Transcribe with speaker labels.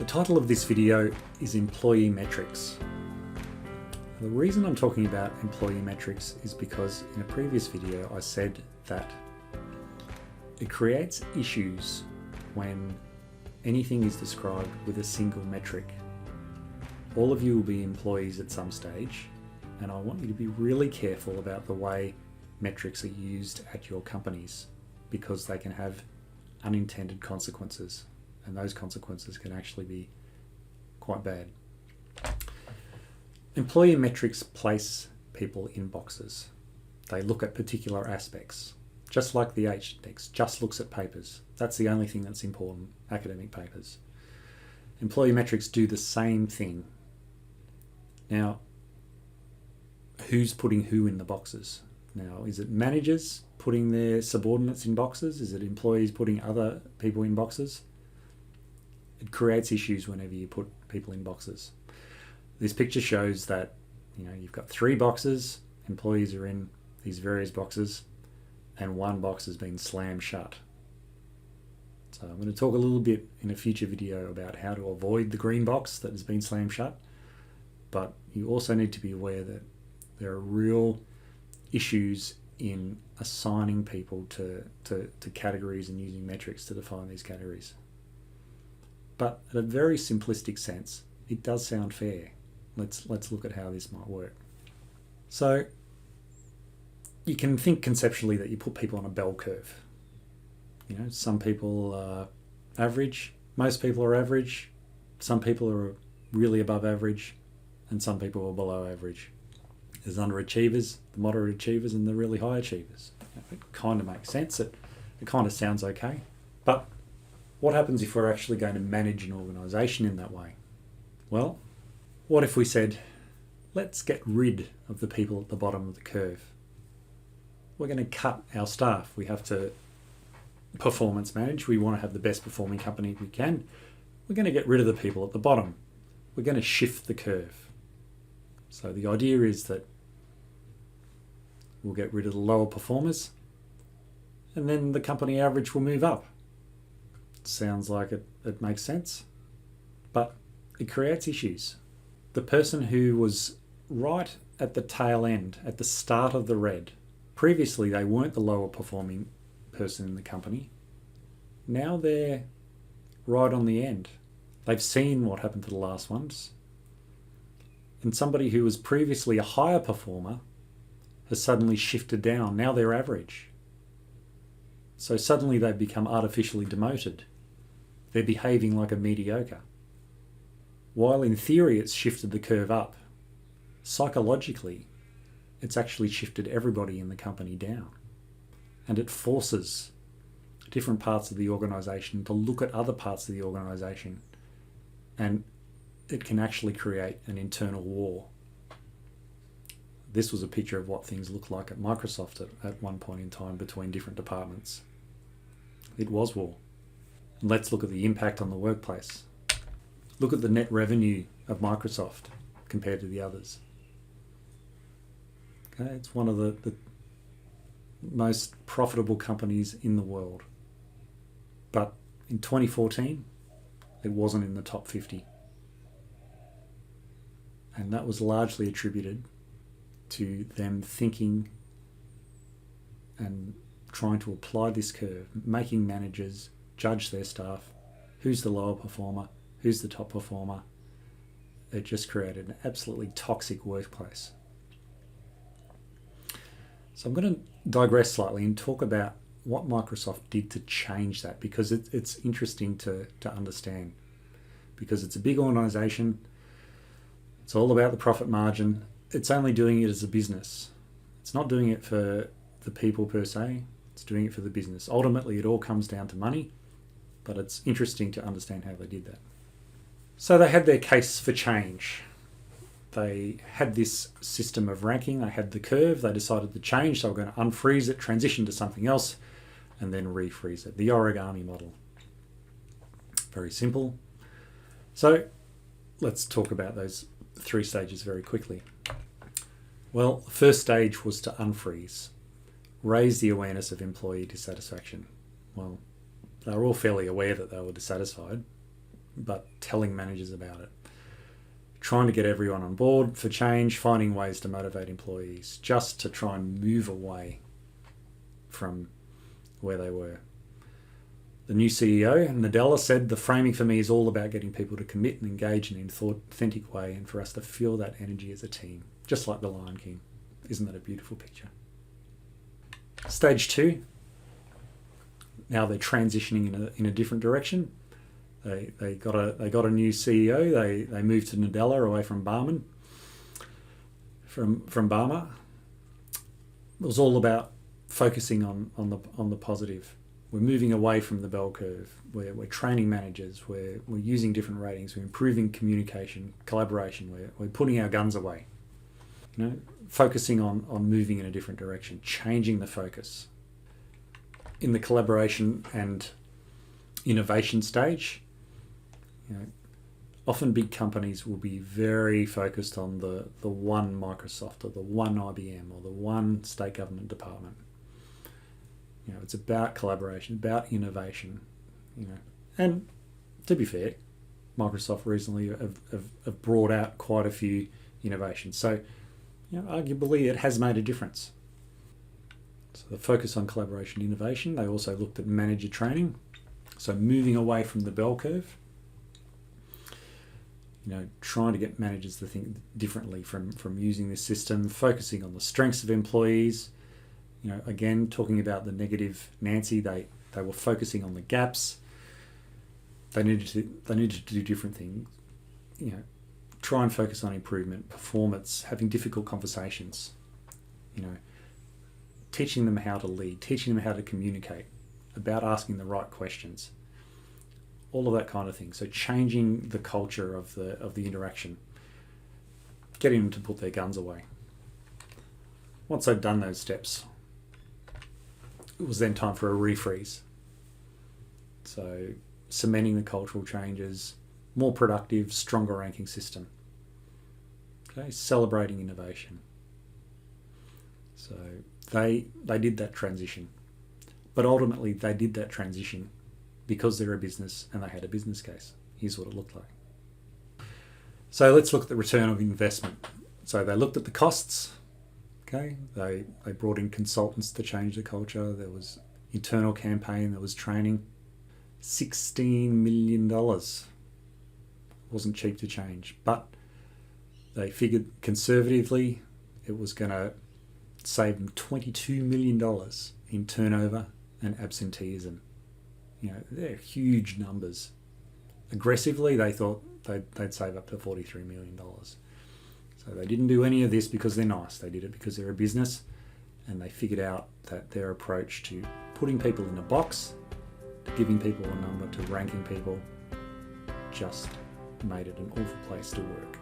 Speaker 1: The title of this video is Employee Metrics. The reason I'm talking about employee metrics is because in a previous video I said that it creates issues when anything is described with a single metric. All of you will be employees at some stage, and I want you to be really careful about the way metrics are used at your companies, because they can have unintended consequences, and those consequences can actually be quite bad. Employee metrics place people in boxes. They look at particular aspects, just like the H-index just looks at papers. That's the only thing that's important, academic papers. Employee metrics do the same thing. Now, who's putting who in the boxes? Now, is it managers putting their subordinates in boxes? Is it employees putting other people in boxes? It creates issues whenever you put people in boxes. This picture shows that you've got 3 boxes, employees are in these various boxes, and one box has been slammed shut. So I'm going to talk a little bit in a future video about how to avoid the green box that has been slammed shut, but you also need to be aware that there are real issues in assigning people to categories and using metrics to define these categories. But at a very simplistic sense, it does sound fair. Let's look at how this might work. So you can think conceptually that you put people on a bell curve. Some people are average, most people are average, some people are really above average, and some people are below average. There's underachievers, the moderate achievers, and the really high achievers. It kind of makes sense. It kind of sounds okay. But what happens if we're actually going to manage an organisation in that way? Well, what if we said, let's get rid of the people at the bottom of the curve? We're going to cut our staff. We have to performance manage. We want to have the best performing company we can. We're going to get rid of the people at the bottom. We're going to shift the curve. So the idea is that we'll get rid of the lower performers, and then the company average will move up. Sounds like it makes sense, but it creates issues. The person who was right at the tail end, at the start of the red, previously they weren't the lower performing person in the company. Now they're right on the end. They've seen what happened to the last ones. And somebody who was previously a higher performer has suddenly shifted down. Now they're average. So suddenly they've become artificially demoted. They're behaving like a mediocre. While in theory it's shifted the curve up, psychologically it's actually shifted everybody in the company down. And it forces different parts of the organisation to look at other parts of the organisation, and it can actually create an internal war. This was a picture of what things looked like at Microsoft at one point in time between different departments. It was war. And let's look at the impact on the workplace. Look at the net revenue of Microsoft compared to the others. Okay, it's one of the most profitable companies in the world. But in 2014, it wasn't in the top 50. And that was largely attributed to them thinking and trying to apply this curve, making managers judge their staff, who's the lower performer, who's the top performer. It just created an absolutely toxic workplace. So I'm going to digress slightly and talk about what Microsoft did to change that, because it's interesting to understand, because it's a big organisation. It's all about the profit margin. It's only doing it as a business. It's not doing it for the people per se. It's doing it for the business. Ultimately, it all comes down to money, but it's interesting to understand how they did that. So they had their case for change. They had this system of ranking. They had the curve. They decided to change. They were going to unfreeze it, transition to something else, and then refreeze it. The origami model. Very simple. So let's talk about those 3 stages very quickly. Well, the first stage was to unfreeze, raise the awareness of employee dissatisfaction. Well, they were all fairly aware that they were dissatisfied, but telling managers about it. Trying to get everyone on board for change, finding ways to motivate employees, just to try and move away from where they were. The new CEO, Nadella, said, "The framing for me is all about getting people to commit and engage in an authentic way, and for us to feel that energy as a team, just like the Lion King." Isn't that a beautiful picture? Stage 2. Now they're transitioning in a different direction. They got a new CEO. They moved to Nadella away from Barman. From Barmer. It was all about focusing on the positive. We're moving away from the bell curve. We're training managers. We're using different ratings. We're improving communication, collaboration. We're putting our guns away. Focusing on moving in a different direction, changing the focus. In the collaboration and innovation stage, often big companies will be very focused on the one Microsoft or the one IBM or the one state government department. It's about collaboration, about innovation. And to be fair, Microsoft recently have brought out quite a few innovations. So, arguably it has made a difference. So the focus on collaboration and innovation. They also looked at manager training. So moving away from the bell curve. Trying to get managers to think differently from using this system, focusing on the strengths of employees. Again, talking about the negative Nancy, they were focusing on the gaps. They needed to do different things. Try and focus on improvement, performance, having difficult conversations. Teaching them how to lead, teaching them how to communicate, about asking the right questions. All of that kind of thing. So changing the culture of the interaction, getting them to put their guns away. Once they've done those steps, it was then time for a refreeze. So cementing the cultural changes, more productive, stronger ranking system. Okay, celebrating innovation. So they did that transition, but ultimately they did that transition because they're a business and they had a business case. Here's what it looked like. So let's look at the return of investment. So they looked at the costs. Okay, they brought in consultants to change the culture. There was internal campaign, there was training. $16 million. Wasn't cheap to change, but they figured conservatively it was going to save them $22 million in turnover and absenteeism. They're huge numbers. Aggressively, they thought they'd save up to $43 million. So they didn't do any of this because they're nice. They did it because they're a business, and they figured out that their approach to putting people in a box, to giving people a number, to ranking people, just made it an awful place to work.